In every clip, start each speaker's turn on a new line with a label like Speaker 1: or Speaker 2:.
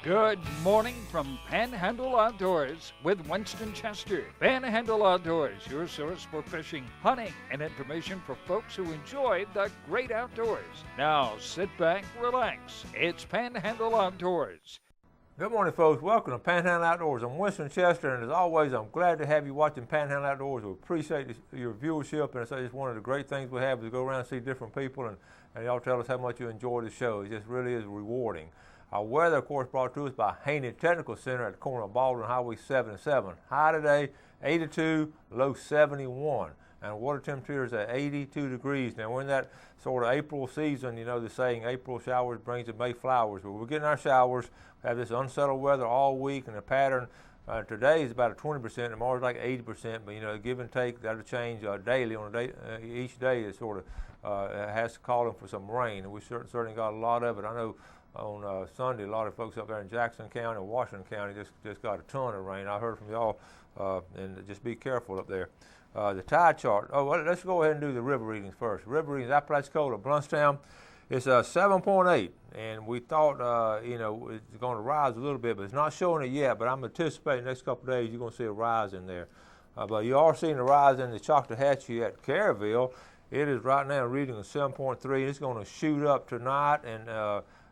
Speaker 1: Good morning from Panhandle Outdoors with Winston Chester. Panhandle Outdoors, your source for fishing, hunting, and information for folks who enjoy the great outdoors. Now sit back, relax. It's Panhandle Outdoors.
Speaker 2: Good morning, folks. Welcome to Panhandle Outdoors. I'm Winston Chester, and as always, I'm glad to have you watching Panhandle Outdoors. We appreciate your viewership, and it's one of the great things we have is to go around and see different people, and y'all tell us how much you enjoy the show. It just really is rewarding. Our weather, of course, brought to us by Haney Technical Center at the corner of Baldwin Highway 77. High today, 82, low 71. And water temperature is at 82 degrees. Now, we're in that sort of April season, you know, the saying, April showers brings the May flowers. But we're getting our showers. We have this unsettled weather all week, and the pattern today is about a 20%, tomorrow's like 80%, but, you know, give and take, that'll change daily. On a day, each day it sort of has to call in for some rain, and we certainly got a lot of it. I know on Sunday, a lot of folks up there in Jackson County and Washington County just got a ton of rain. I heard from y'all, and just be careful up there. The tide chart. Oh, well, let's go ahead and do the river readings first. River readings, Apalachicola, Bluntstown, it's 7.8, and we thought, you know, it's going to rise a little bit, but it's not showing it yet. But I'm anticipating the next couple of days you're going to see a rise in there. But you are seeing a rise in the Choctawhatchee at Caryville. It is right now reading a 7.3. It's going to shoot up tonight, and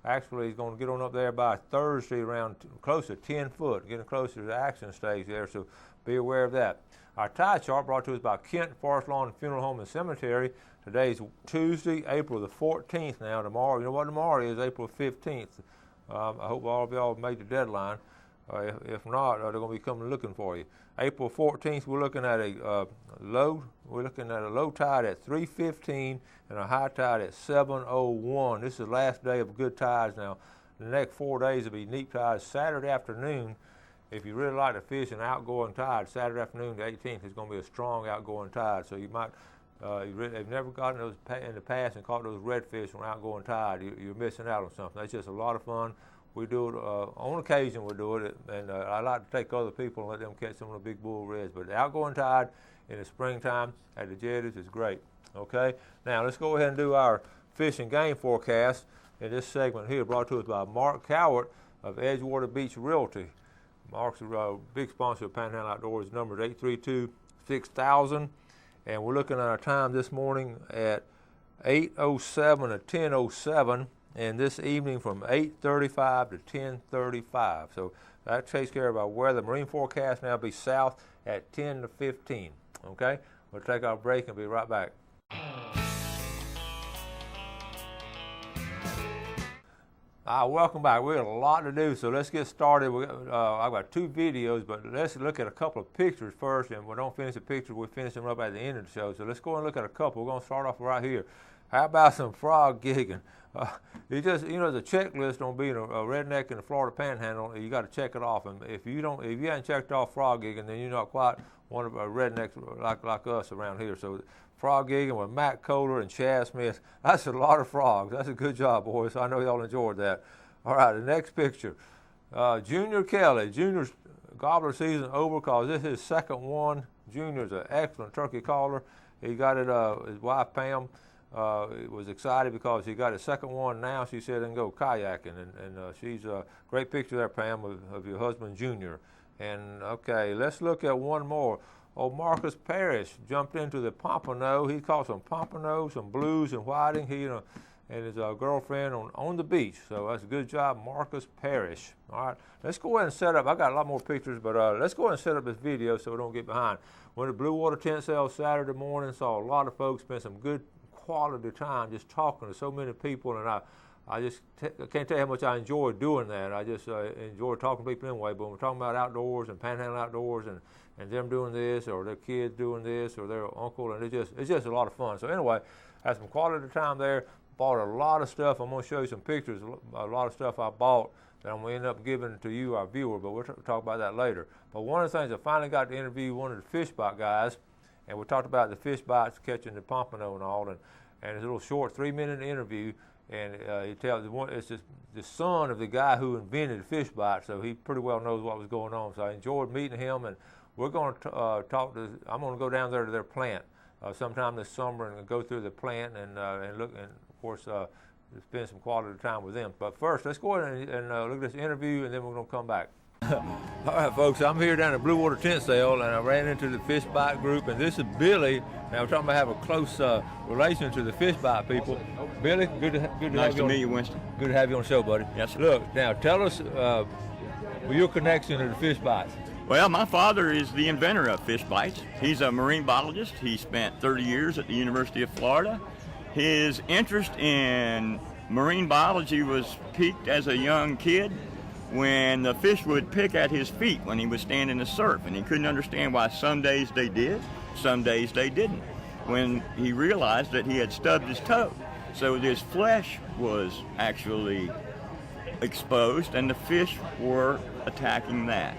Speaker 2: actually, he's going to get on up there by Thursday around close to 10 foot, getting closer to the action stage there, so be aware of that. Our tide chart brought to us by Kent Forest Lawn Funeral Home and Cemetery. Today's Tuesday, April the 14th now. Tomorrow, you know what tomorrow is, April 15th. I hope all of y'all made the deadline. If not, they're going to be coming looking for you. April 14th, we're looking at a low tide at 3:15 and a high tide at 7:01. This is the last day of good tides now. The next 4 days will be neap tides. Saturday afternoon, if you really like to fish an outgoing tide, Saturday afternoon, the 18th, is going to be a strong outgoing tide. So you might, they've never gotten those in the past and caught those redfish on outgoing tide. You're missing out on something. That's just a lot of fun. We do it on occasion. We do it, and I like to take other people and let them catch some of the big bull reds. But the outgoing tide in the springtime at the jetties is great. Okay, now let's go ahead and do our fish and game forecast in this segment here, brought to us by Mark Cowart of Edgewater Beach Realty. Mark's a big sponsor of Panhandle Outdoors. Number is 832-6000, and we're looking at our time this morning at 8:07 to 10:07. And this evening from 8:35 to 10:35. So that takes care of our weather. Marine forecast now be south at 10 to 15. Okay? We'll take our break and be right back. Welcome back. We have a lot to do, so let's get started. I've got two videos, but let's look at a couple of pictures first, and we don't finish the pictures, we'll finish them up at the end of the show. So let's go and look at a couple. We're going to start off right here. How about some frog gigging? You just, you know, there's a checklist on being a redneck in the Florida Panhandle. You got to check it off, and if you haven't checked off frog gigging, then you're not quite one of our rednecks like us around here. So frog gigging with Matt Kohler and Chad Smith. That's a lot of frogs. That's a good job, boys. I know y'all enjoyed that. All right, the next picture. Junior Kelly. Junior's gobbler season over because this is his second one. Junior's an excellent turkey caller. He got it, his wife Pam was excited because he got his second one now. She said, and go kayaking. And she's a great picture there, Pam, of your husband, Junior. And, okay, let's look at one more. Oh, Marcus Parrish jumped into the pompano. He caught some pompano, some blues and whiting. He and his girlfriend on the beach. So that's a good job, Marcus Parrish. All right, let's go ahead and set up. I got a lot more pictures, but let's go ahead and set up this video so we don't get behind. Went to Blue Water Tent Sale Saturday morning. Saw a lot of folks, spent some good quality time just talking to so many people, and I just can't tell you how much I enjoy doing that. I just enjoy talking to people anyway. But when we're talking about outdoors and Panhandle Outdoors and them doing this, or their kids doing this, or their uncle, and it's just a lot of fun. So anyway, had some quality time there. Bought a lot of stuff. I'm going to show you some pictures. A lot of stuff I bought that I'm going to end up giving to you, our viewer. But we'll talk about that later. But one of the things, I finally got to interview one of the fish bite guys, and we talked about the fish bites, catching the pompano and all, and it's a little short 3-minute interview. And he tells it's just the son of the guy who invented the fish bite, so he pretty well knows what was going on. So I enjoyed meeting him, and we're going to I'm going to go down there to their plant sometime this summer and go through the plant and look. And of course, spend some quality time with them. But first, let's go ahead and look at this interview, and then we're going to come back. All right, folks, I'm here down at Blue Water Tent Sale, and I ran into the Fish Bite group, and this is Billy. Now, we're talking about having a close relation to the Fish Bite people. Billy, good to have you.
Speaker 3: Nice to meet you, Winston.
Speaker 2: Good to have you on the show, buddy.
Speaker 3: Yes, sir.
Speaker 2: Look, now, tell us your connection to the Fish Bites.
Speaker 3: Well, my father is the inventor of Fish Bites. He's a marine biologist. He spent 30 years at the University of Florida. His interest in marine biology was piqued as a young kid when the fish would pick at his feet when he was standing in the surf, and he couldn't understand why some days they did, some days they didn't, when he realized that he had stubbed his toe. So his flesh was actually exposed, and the fish were attacking that.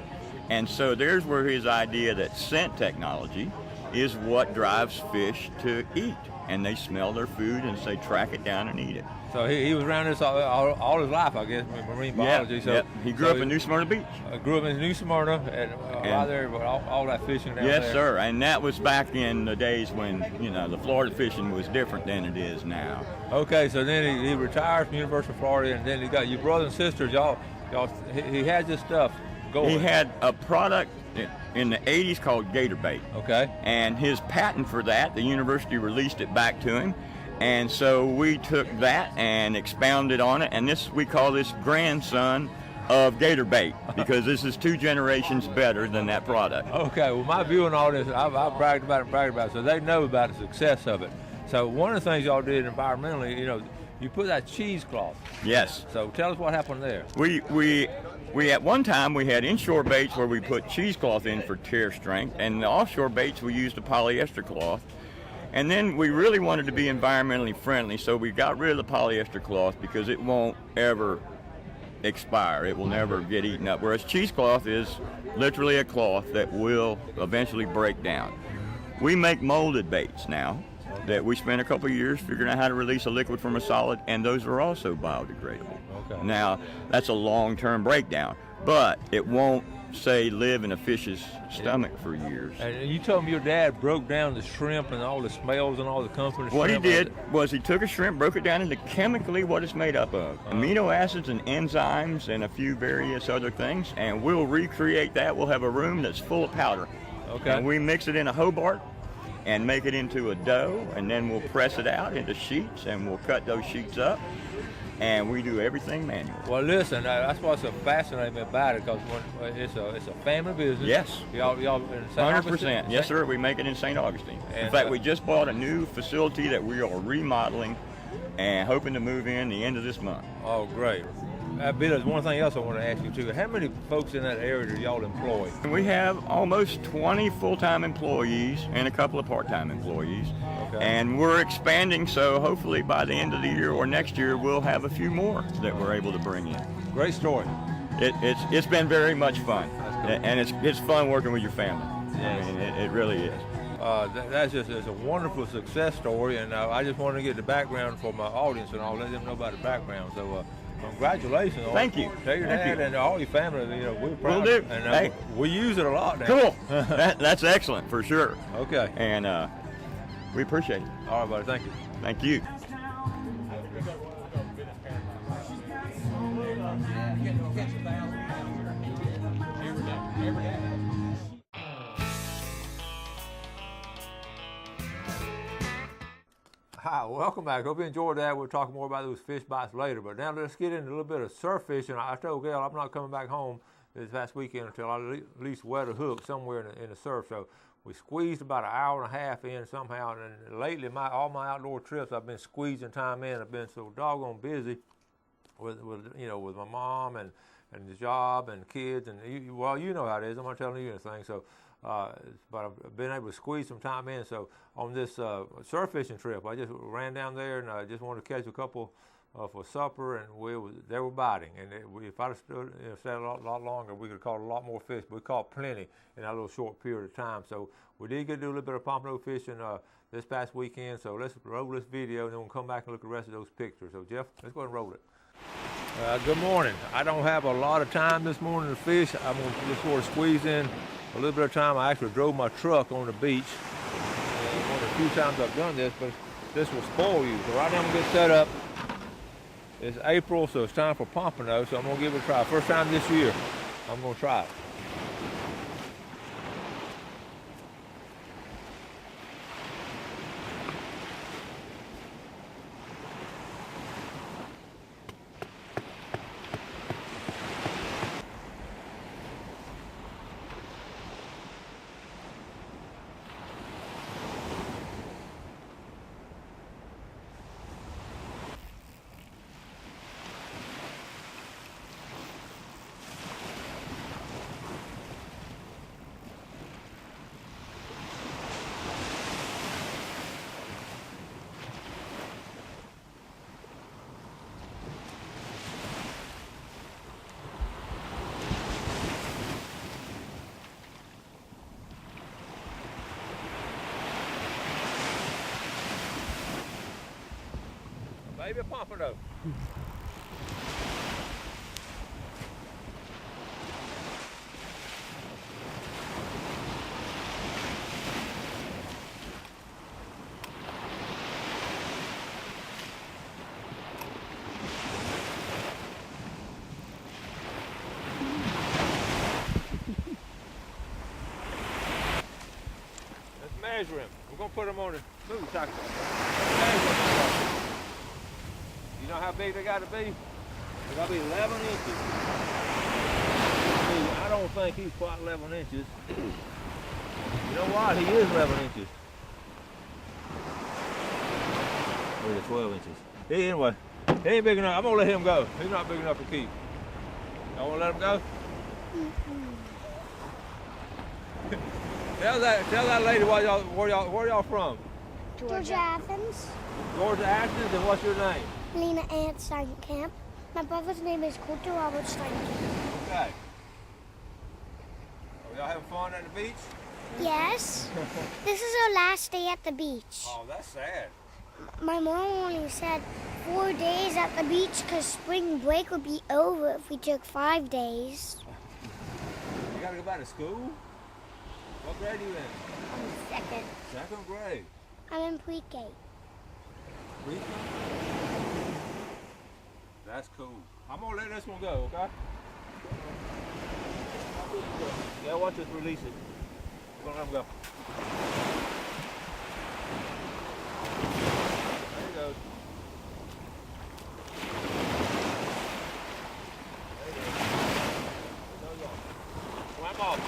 Speaker 3: And so there's where his idea that scent technology is what drives fish to eat. And they smell their food and they track it down and eat it.
Speaker 2: So he was around this all his life, I guess, with marine biology.
Speaker 3: Yeah,
Speaker 2: so
Speaker 3: yeah. He grew up in New Smyrna Beach.
Speaker 2: Grew up in New Smyrna, and right there, all that fishing down there.
Speaker 3: Yes, sir. And that was back in the days when, the Florida fishing was different than it is now.
Speaker 2: Okay, so then he retired from the University of Florida, and then he got your brother and sisters. He had this stuff going.
Speaker 3: He had a product in the 80s called Gator Bait.
Speaker 2: Okay.
Speaker 3: And his patent for that, the university released it back to him. And so we took that and expounded on it, and we call this grandson of Gator Bait, because this is 2 generations better than that product.
Speaker 2: Okay, well, my view on all this, I've bragged about it, so they know about the success of it. So one of the things y'all did environmentally, you put that cheesecloth.
Speaker 3: Yes.
Speaker 2: So tell us what happened there.
Speaker 3: We at one time we had inshore baits where we put cheesecloth in for tear strength, and the offshore baits we used a polyester cloth. And then we really wanted to be environmentally friendly, so we got rid of the polyester cloth because it won't ever expire. It will never get eaten up. Whereas cheesecloth is literally a cloth that will eventually break down. We make molded baits now that we spent a couple of years figuring out how to release a liquid from a solid, and those are also biodegradable.
Speaker 2: Okay.
Speaker 3: Now, that's a long-term breakdown, but it won't, say, live in a fish's stomach for years.
Speaker 2: And you told me your dad broke down the shrimp and all the smells and all the comfort of
Speaker 3: What he
Speaker 2: shrimp.
Speaker 3: did was he took a shrimp, broke it down into chemically what it's made up of. Amino acids and enzymes and a few various other things, and we'll recreate that. We'll have a room that's full of powder.
Speaker 2: Okay.
Speaker 3: And we mix it in a Hobart and make it into a dough, and then we'll press it out into sheets, and we'll cut those sheets up, and we do everything manually.
Speaker 2: Well, listen, that's what's so fascinating about it, because it's a family business.
Speaker 3: Yes.
Speaker 2: Y'all in St.
Speaker 3: 100%. Yes, sir. We make it in St. Augustine. In fact, we just bought a new facility that we are remodeling and hoping to move in the end of this month.
Speaker 2: Oh, great. Bill, there's one thing else I want to ask you, too. How many folks in that area do y'all employ?
Speaker 3: We have almost 20 full-time employees and a couple of part-time employees.
Speaker 2: Okay.
Speaker 3: And we're expanding, so hopefully by the end of the year or next year, we'll have a few more that we're able to bring in.
Speaker 2: Great story.
Speaker 3: It's been very much fun. Cool. And it's fun working with your family.
Speaker 2: Yes.
Speaker 3: I mean, it really is.
Speaker 2: That's just a wonderful success story, and I just want to get the background for my audience, and I'll let them know about the background. So congratulations.
Speaker 3: Thank you.
Speaker 2: Tell your dad and all your family, we're proud.
Speaker 3: Will do.
Speaker 2: And
Speaker 3: hey.
Speaker 2: We use it a lot now.
Speaker 3: Cool. That's excellent, for sure.
Speaker 2: Okay.
Speaker 3: And we appreciate it.
Speaker 2: All right, buddy. Thank you.
Speaker 3: Thank you.
Speaker 2: Hi, welcome back. Hope you enjoyed that. We'll talk more about those fish bites later. But now let's get into a little bit of surf fishing. I told Gail I'm not coming back home this past weekend until I at least wet a hook somewhere in the surf. So we squeezed about an hour and a half in somehow. And lately, all my outdoor trips, I've been squeezing time in. I've been so doggone busy with my mom and the job and kids. And you know how it is. I'm not telling you anything. So. But I've been able to squeeze some time in. So on this surf fishing trip, I just ran down there and I just wanted to catch a couple for supper, and they were biting. And if I'd have stayed a lot longer, we could have caught a lot more fish. But we caught plenty in that little short period of time. So we did get to do a little bit of pompano fishing this past weekend. So let's roll this video, and then we'll come back and look at the rest of those pictures. So Jeff, let's go ahead and roll it. Good morning. I don't have a lot of time this morning to fish. I'm going to just sort of squeeze in a little bit of time. I actually drove my truck on the beach. One of the few times I've done this, but this will spoil you. So right now I'm going to get set up. It's April, so it's time for pompano, so I'm gonna give it a try. First time this year, I'm gonna try it. Baby pompano. Let's measure him. We're gonna put him on the smooth tackle. You know how big they got to be? They got to be 11 inches. See, I don't think he's quite 11 inches. You know what? He is 11 inches. Oh, yeah, 12 inches. Anyway, he ain't big enough. I'm going to let him go. He's not big enough to keep. Y'all want to let him go? Tell that lady where y'all from?
Speaker 4: Georgia Athens.
Speaker 2: Georgia Athens, and what's your name?
Speaker 4: Lena Ann Steinkamp. My brother's name is Coulter Robert Steinkamp.
Speaker 2: Okay. Are y'all having fun at the beach?
Speaker 4: Yes. This is our last day at the beach.
Speaker 2: Oh, that's sad.
Speaker 4: My mom only said 4 days at the beach because spring break would be over if we took 5 days.
Speaker 2: You gotta go back to school? What grade are you in?
Speaker 4: I'm second.
Speaker 2: Second grade.
Speaker 4: I'm in pre-K.
Speaker 2: Pre-K? That's cool. I'm gonna let this one go, okay? Yeah, watch us release it. We're gonna let him go. There he goes. There he goes. There he goes. Swim off.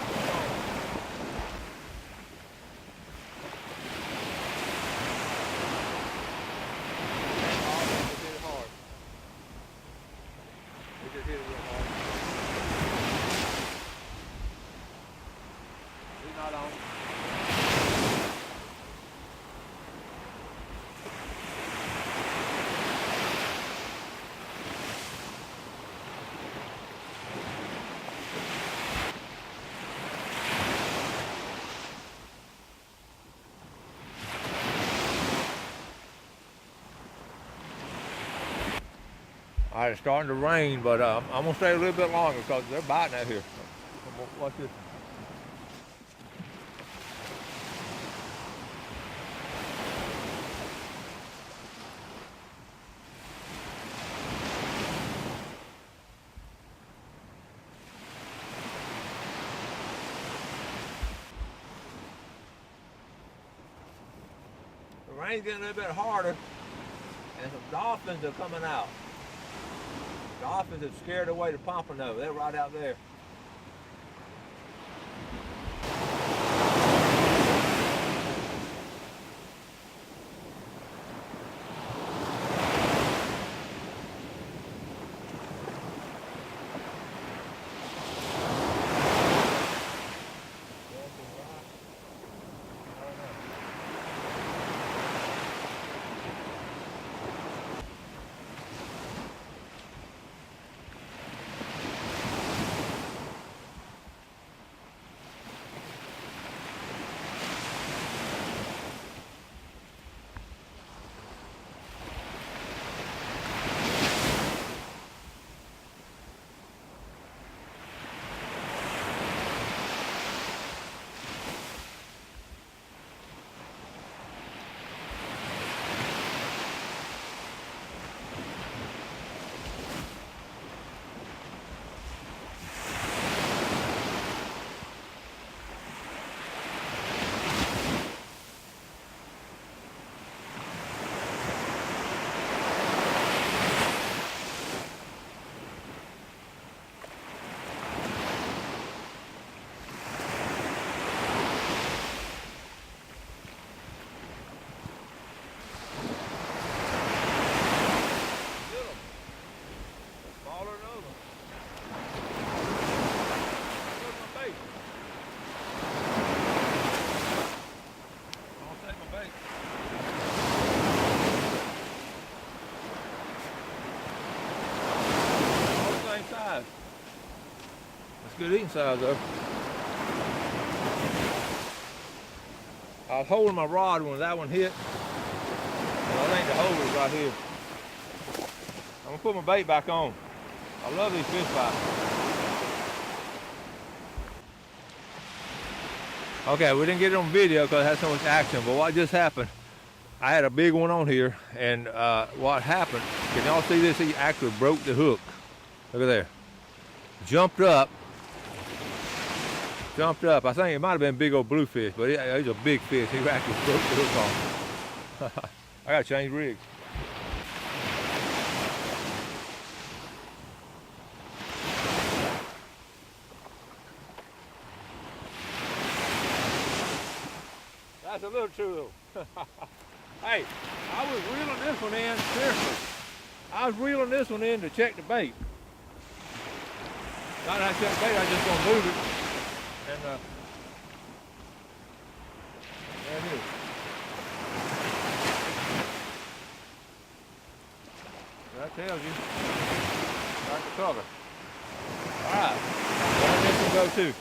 Speaker 2: All right, it's starting to rain, but I'm gonna stay a little bit longer because they're biting out here. Watch this. The rain's getting a little bit harder, and some dolphins are coming out. Dolphins have scared away the pompano. They're right out there. good eating size though. I was holding my rod when that one hit. And I think the hole is right here. I'm gonna put my bait back on. I love these fish bites. Okay, we didn't get it on video because it had so much action, but what just happened, I had a big one on here, and what happened, can y'all see this? He actually broke the hook. Look at there. Jumped up. I think it might have been big old bluefish, but he's a big fish. He actually broke the hook off. I gotta change rigs. That's a little too little. Hey, I was reeling this one in, seriously. I was reeling this one in to check the bait. Not that I check the bait, I just gonna move it. And there it is. That tells you. Start the cover. All right, let this one go too.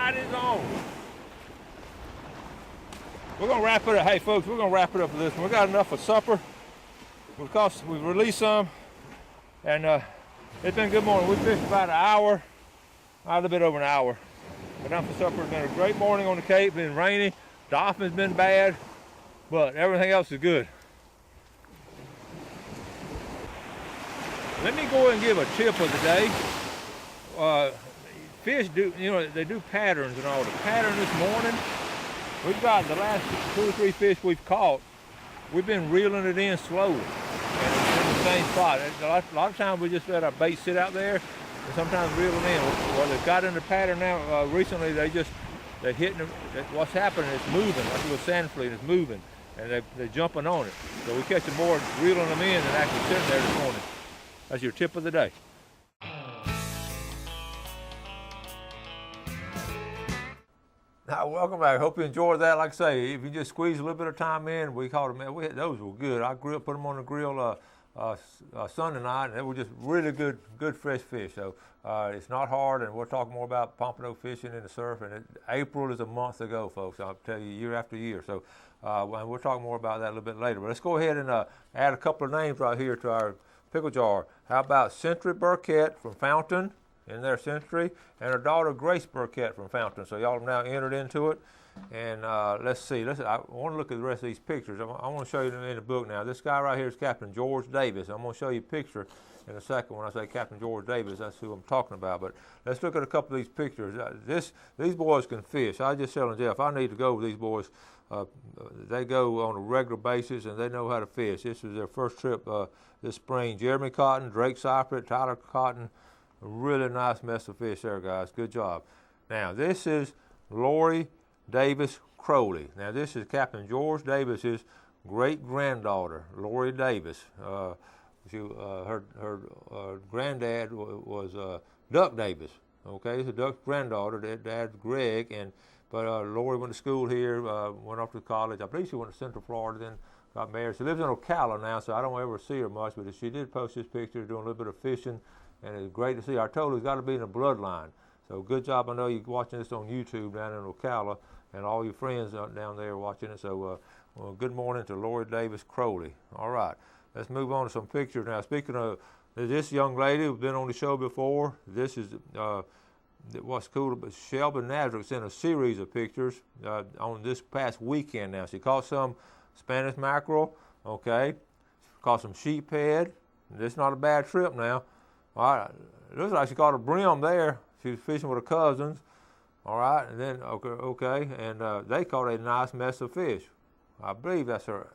Speaker 2: Is on. We're gonna wrap it up. Hey folks, we're gonna wrap it up for this one. We got enough for supper because we've released some, and it's been a good morning. We fished about an hour, a little bit over an hour. Enough for supper. It's been a great morning on the Cape. Been rainy, dolphins been bad, but everything else is good. Let me go ahead and give a tip of the day. Fish do, you know, they do patterns and all. The pattern this morning, we've got the last 2 or 3 fish we've caught, we've been reeling it in slowly. And it's in the same spot. A lot of times we just let our bait sit out there and sometimes reel it in. Well, they've got in the pattern now. Recently they're hitting, what's happening, it's moving. Like it was sand fleet, it's moving. And they're jumping on it. So we catch them more reeling them in than actually sitting there this morning. That's your tip of the day. Now, welcome back. Hope you enjoyed that. Like I say, if you just squeeze a little bit of time in, we caught them. Those were good. I put them on the grill Sunday night, and they were just really good fresh fish. So it's not hard, and we'll talk more about pompano fishing in the surf. And April is a month ago, folks. I'll tell you, year after year. So we'll talk more about that a little bit later. But let's go ahead and add a couple of names right here to our pickle jar. How about Century Burkett from Fountain? In their Century, and her daughter Grace Burkett from Fountain. So y'all have now entered into it. And let's see. I want to look at the rest of these pictures. I want to show you them in the book now. This guy right here is Captain George Davis. I'm going to show you a picture in a second. When I say Captain George Davis, that's who I'm talking about. But let's look at a couple of these pictures. These boys can fish. I just telling Jeff, I need to go with these boys. They go on a regular basis, and they know how to fish. This is their first trip this spring. Jeremy Cotton, Drake Seifert, Tyler Cotton. A really nice mess of fish there, guys. Good job. Now, this is Lori Davis Crowley. Now, this is Captain George Davis's great-granddaughter, Lori Davis. Her granddad was Duck Davis. Okay, so Duck's granddaughter. Dad's Greg, but Lori went to school here, went off to college. I believe she went to Central Florida, then got married. She lives in Ocala now, so I don't ever see her much, but she did post this picture doing a little bit of fishing. And it's great to see. I told her it's got to be in the bloodline. So good job. I know you're watching this on YouTube down in Ocala, and all your friends down there watching it. So well, good morning to Lori Davis Crowley. All right, let's move on to some pictures now. Speaking of this young lady who's been on the show before, this is what's cool about Shelby Nazareth sent a series of pictures on this past weekend now. She caught some Spanish mackerel, okay, caught some sheephead. This is not a bad trip now. All right, it looks like she caught a brim there. She was fishing with her cousins. All right, and then, okay, and they caught a nice mess of fish. I believe that's her.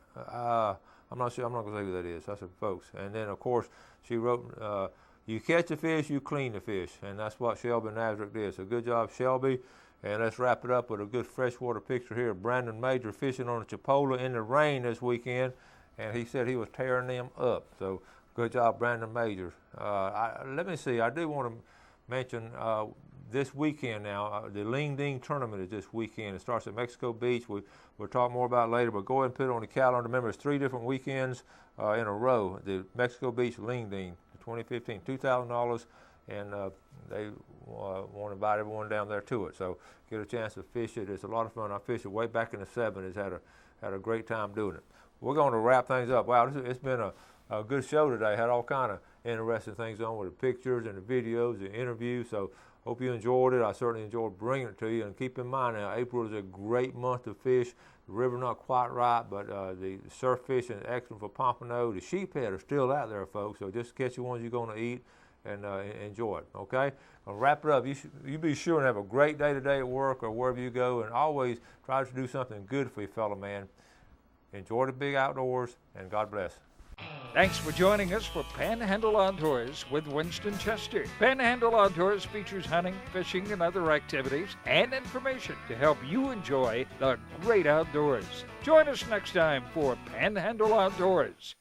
Speaker 2: I'm not sure. I'm not going to say who that is. That's her folks. And then, of course, she wrote, you catch the fish, you clean the fish. And that's what Shelby Nazarick did. So good job, Shelby. And let's wrap it up with a good freshwater picture here of Brandon Major fishing on the Chipola in the rain this weekend. And he said he was tearing them up. So good job, Brandon Major. Let me see. I do want to mention this weekend now. The Ling Ding tournament is this weekend. It starts at Mexico Beach. We'll talk more about it later, but go ahead and put it on the calendar. Remember, it's 3 different weekends in a row. The Mexico Beach Ling Ding, 2015, $2,000, and they want to invite everyone down there to it. So get a chance to fish it. It's a lot of fun. I fished it way back in the 70s. Had a great time doing it. We're going to wrap things up. Wow, it's been a good show today. Had all kind of interesting things on with the pictures and the videos, the interviews. So hope you enjoyed it. I certainly enjoyed bringing it to you. And keep in mind now, April is a great month to fish. The river not quite right, but the surf fishing is excellent for pompano. The sheephead are still out there, folks. So just catch the ones you're going to eat and enjoy it. Okay? I'll wrap it up. You be sure and have a great day today at work or wherever you go, and always try to do something good for your fellow man. Enjoy the big outdoors, and God bless.
Speaker 1: Thanks for joining us for Panhandle Outdoors with Winston Chester. Panhandle Outdoors features hunting, fishing, and other activities and information to help you enjoy the great outdoors. Join us next time for Panhandle Outdoors.